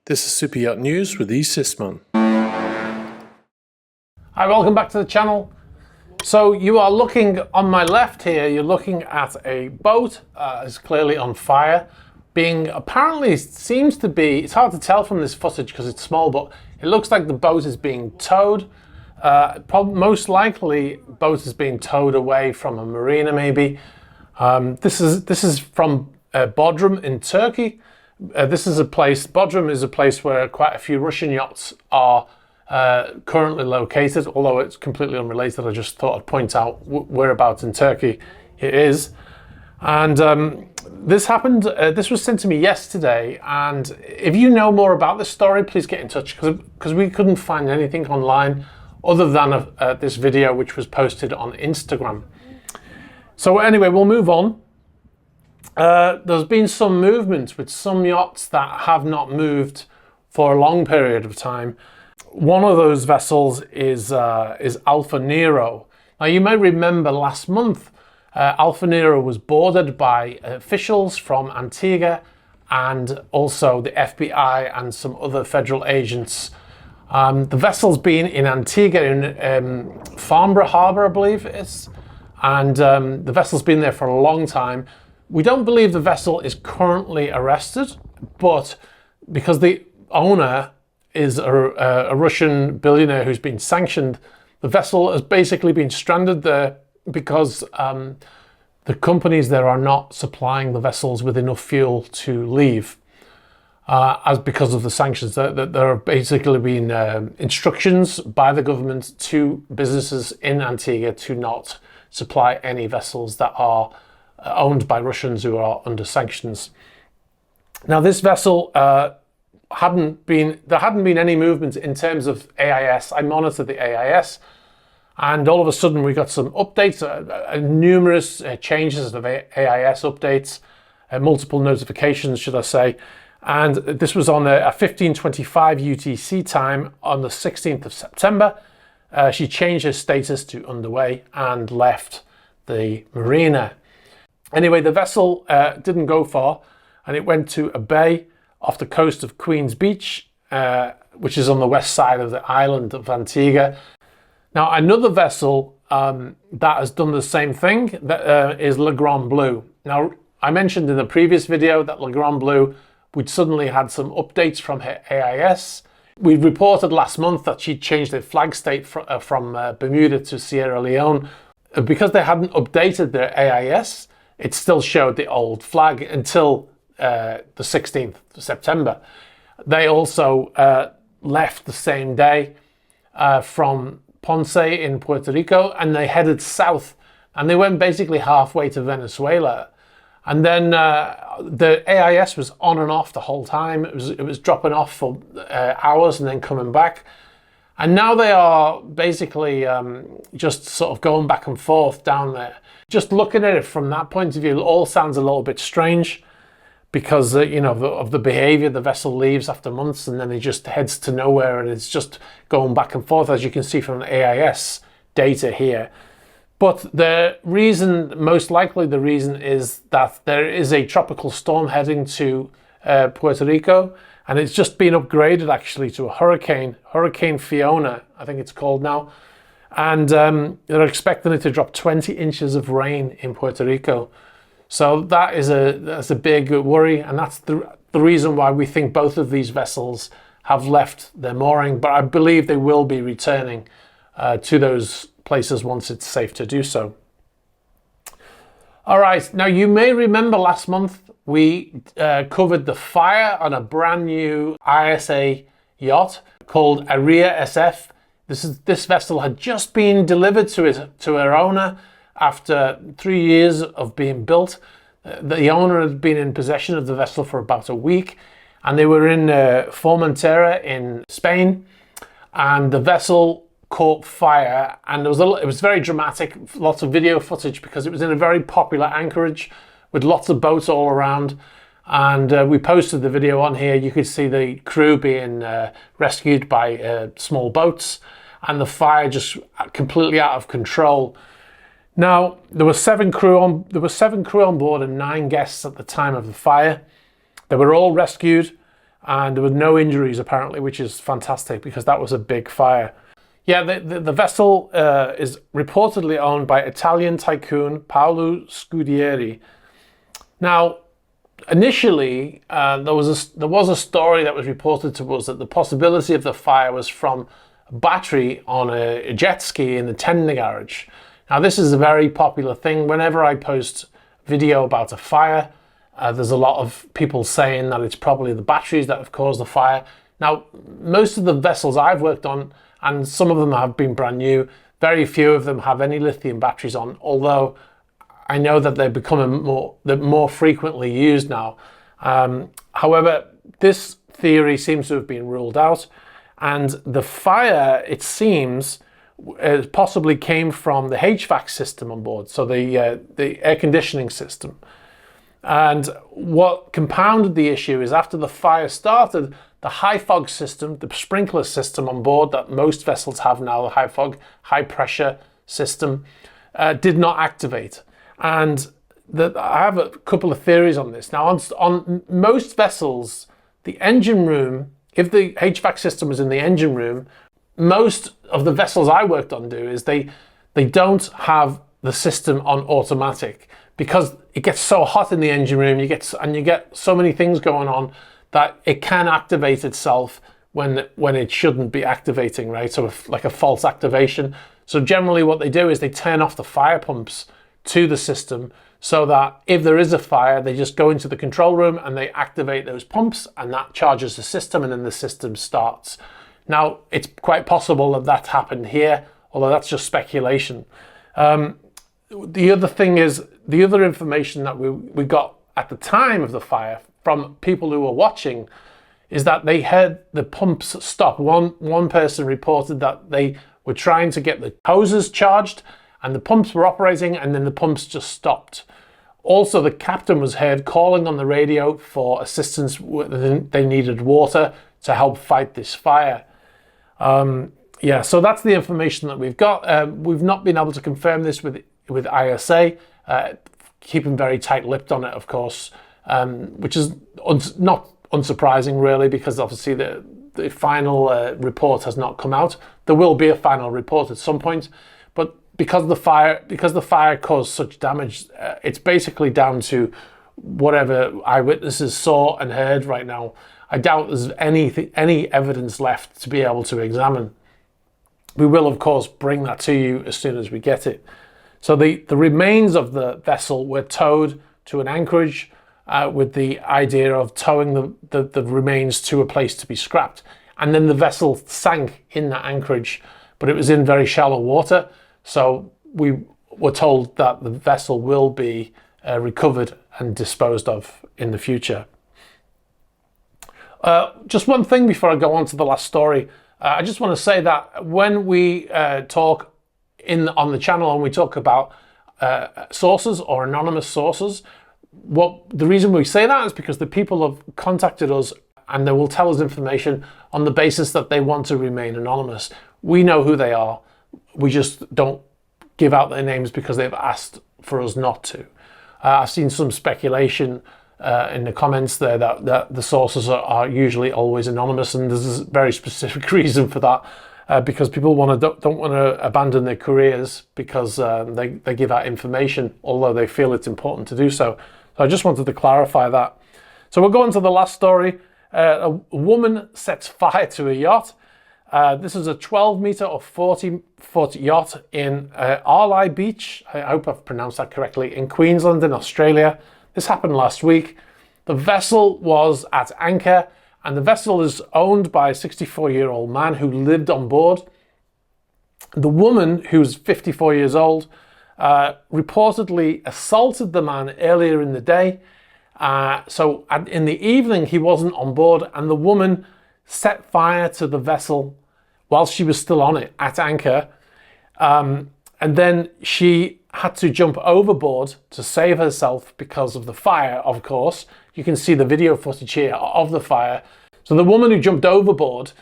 This is Super Yacht News with E. Sisman. Hi, welcome back to the channel. So you are looking on my left here, you're looking at a boat, it's clearly on fire, being apparently seems to be, it's hard to tell from this footage because it's small, but it looks like the boat is being towed. Most likely, boat is being towed away from a marina maybe. This is from Bodrum in Turkey. Bodrum is a place where quite a few Russian yachts are currently located, although it's completely unrelated. I just thought I'd point out whereabouts in Turkey it is. And this happened, this was sent to me yesterday, and if you know more about this story, please get in touch, because we couldn't find anything online other than this video which was posted on Instagram. So anyway, we'll move on. There's been some movement with some yachts that have not moved for a long period of time. One of those vessels is Alfa Nero. Now you may remember last month, Alfa Nero was boarded by officials from Antigua and also the FBI and some other federal agents. The vessel's been in Antigua in Farnborough Harbour, I believe it is, and the vessel's been there for a long time. We don't believe the vessel is currently arrested, but because the owner is a Russian billionaire who's been sanctioned, the vessel has basically been stranded there because the companies there are not supplying the vessels with enough fuel to leave, because of the sanctions. There have basically been instructions by the government to businesses in Antigua to not supply any vessels that are owned by Russians who are under sanctions. Now this vessel, there hadn't been any movement in terms of AIS. I monitored the AIS, and all of a sudden we got some updates, numerous changes of AIS updates, multiple notifications, should I say. And this was on a 15:25 UTC time on the 16th of September. She changed her status to underway and left the marina. Anyway, the vessel didn't go far, and it went to a bay off the coast of Queen's Beach, which is on the west side of the island of Antigua. Now, another vessel that has done the same thing is Le Grand Bleu. Now, I mentioned in the previous video that Le Grand Bleu would suddenly had some updates from her AIS. We reported last month that she'd changed her flag state from Bermuda to Sierra Leone. Because they hadn't updated their AIS, it still showed the old flag until the 16th of September. They also left the same day from Ponce in Puerto Rico, and they headed south, and they went basically halfway to Venezuela. And then the AIS was on and off the whole time. It was dropping off for hours and then coming back. And now they are basically just sort of going back and forth down there. Just looking at it from that point of view, it all sounds a little bit strange because, of the behavior. The vessel leaves after months and then it just heads to nowhere, and it's just going back and forth, as you can see from the AIS data here. But the reason, most likely the reason, is that there is a tropical storm heading to Puerto Rico, and it's just been upgraded actually to a Hurricane Fiona, I think it's called now. And they're expecting it to drop 20 inches of rain in Puerto Rico. So that's a big worry, and that's the reason why we think both of these vessels have left their mooring, but I believe they will be returning to those places once it's safe to do so. All right, now you may remember last month we covered the fire on a brand new ISA yacht called Aria SF. This vessel had just been delivered to her owner after 3 years of being built. The owner had been in possession of the vessel for about a week, and they were in Formentera in Spain, and the vessel caught fire, and it was very dramatic, lots of video footage, because it was in a very popular anchorage with lots of boats all around. And we posted the video on here. You could see the crew being rescued by small boats, and the fire just completely out of control. Now, there were seven crew on board and 9 guests at the time of the fire. They were all rescued, and there were no injuries apparently, which is fantastic because that was a big fire. Yeah, the vessel is reportedly owned by Italian tycoon Paolo Scudieri. Now, initially, there was a story that was reported to us that the possibility of the fire was from a battery on a jet ski in the tender garage. Now, this is a very popular thing. Whenever I post video about a fire, there's a lot of people saying that it's probably the batteries that have caused the fire. Now, most of the vessels I've worked on, and some of them have been brand new, very few of them have any lithium batteries on, although I know that they're becoming more frequently used now. However, this theory seems to have been ruled out, and the fire, it seems, possibly came from the HVAC system on board, so the air conditioning system. And what compounded the issue is after the fire started, the high fog system, the sprinkler system on board that most vessels have now, the high fog, high pressure system, did not activate. And I have a couple of theories on this. Now, on most vessels, the engine room, if the HVAC system is in the engine room, most of the vessels I worked on do is they don't have the system on automatic because it gets so hot in the engine room. You get so many things going on that it can activate itself when it shouldn't be activating, right? So like a false activation. So generally what they do is they turn off the fire pumps to the system so that if there is a fire, they just go into the control room and they activate those pumps and that charges the system and then the system starts. Now, it's quite possible that that happened here, although that's just speculation. The other thing is, the other information that we got at the time of the fire from people who were watching is that they heard the pumps stop. One person reported that they were trying to get the hoses charged and the pumps were operating and then the pumps just stopped. Also, the captain was heard calling on the radio for assistance when they needed water to help fight this fire. Yeah, so that's the information that we've got. We've not been able to confirm this with ISA, keeping very tight-lipped on it, of course, which is not unsurprising, really, because obviously the final report has not come out. There will be a final report at some point, but because the fire caused such damage, it's basically down to whatever eyewitnesses saw and heard right now. I doubt there's any evidence left to be able to examine. We will, of course, bring that to you as soon as we get it. So the remains of the vessel were towed to an anchorage with the idea of towing the remains to a place to be scrapped. And then the vessel sank in that anchorage, but it was in very shallow water. So we were told that the vessel will be recovered and disposed of in the future. Just one thing before I go on to the last story. I just want to say that when we talk on the channel and we talk about sources or anonymous sources, the reason we say that is because the people have contacted us and they will tell us information on the basis that they want to remain anonymous. We know who they are. We just don't give out their names because they've asked for us not to. I've seen some speculation in the comments there that the sources are usually always anonymous, and there's a very specific reason for that, because people don't want to abandon their careers because they give out information, although they feel it's important to do so. So I just wanted to clarify that. So we'll go on to the last story. A woman sets fire to a yacht. This is a 12-meter or 40-foot yacht in Arlie Beach. I hope I've pronounced that correctly, in Queensland in Australia. This happened last week. The vessel was at anchor, and the vessel is owned by a 64-year-old man who lived on board. The woman, who's 54 years old, reportedly assaulted the man earlier in the day. So in the evening, he wasn't on board, and the woman set fire to the vessel while she was still on it at anchor. And then she had to jump overboard to save herself because of the fire, of course. You can see the video footage here of the fire. So the woman who jumped overboard,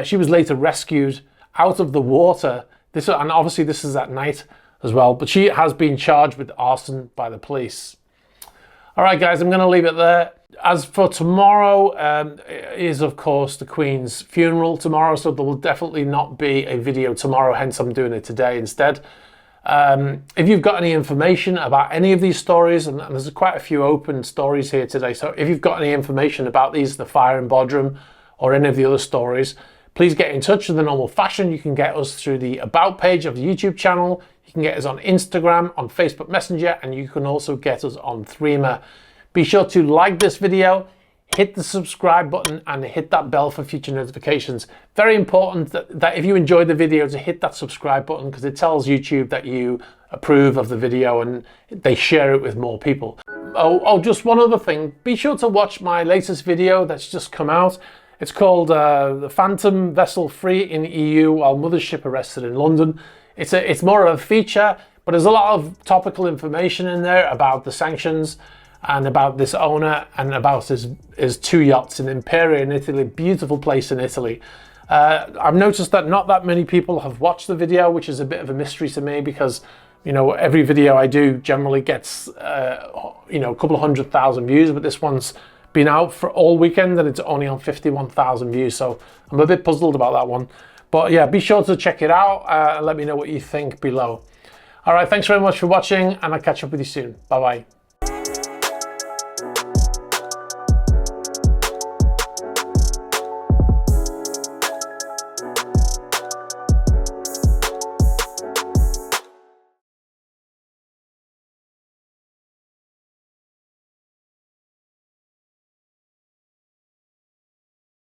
she was later rescued out of the water. And obviously this is at night as well, but she has been charged with arson by the police. All right, guys, I'm going to leave it there. As for tomorrow, is of course the Queen's funeral tomorrow, so there will definitely not be a video tomorrow, hence I'm doing it today instead. If you've got any information about any of these stories, and there's quite a few open stories here today, so if you've got any information about these, the fire in Bodrum, or any of the other stories, please get in touch in the normal fashion. You can get us through the About page of the YouTube channel, you can get us on Instagram, on Facebook Messenger, and you can also get us on Threema. Be sure to like this video, hit the subscribe button, and hit that bell for future notifications. Very important that if you enjoyed the video, to hit that subscribe button, because it tells YouTube that you approve of the video and they share it with more people. Oh, just one other thing. Be sure to watch my latest video that's just come out. It's called The Phantom Vessel Free in EU while Mothership Arrested in London. It's more of a feature, but there's a lot of topical information in there about the sanctions and about this owner and about his 2 yachts in Imperia in Italy, beautiful place in Italy. I've noticed that not that many people have watched the video, which is a bit of a mystery to me because, you know, every video I do generally gets, you know, a couple of 100,000 views, but this one's been out for all weekend and it's only on 51,000 views. So I'm a bit puzzled about that one. But yeah, be sure to check it out and let me know what you think below. All right, thanks very much for watching and I'll catch up with you soon. Bye-bye.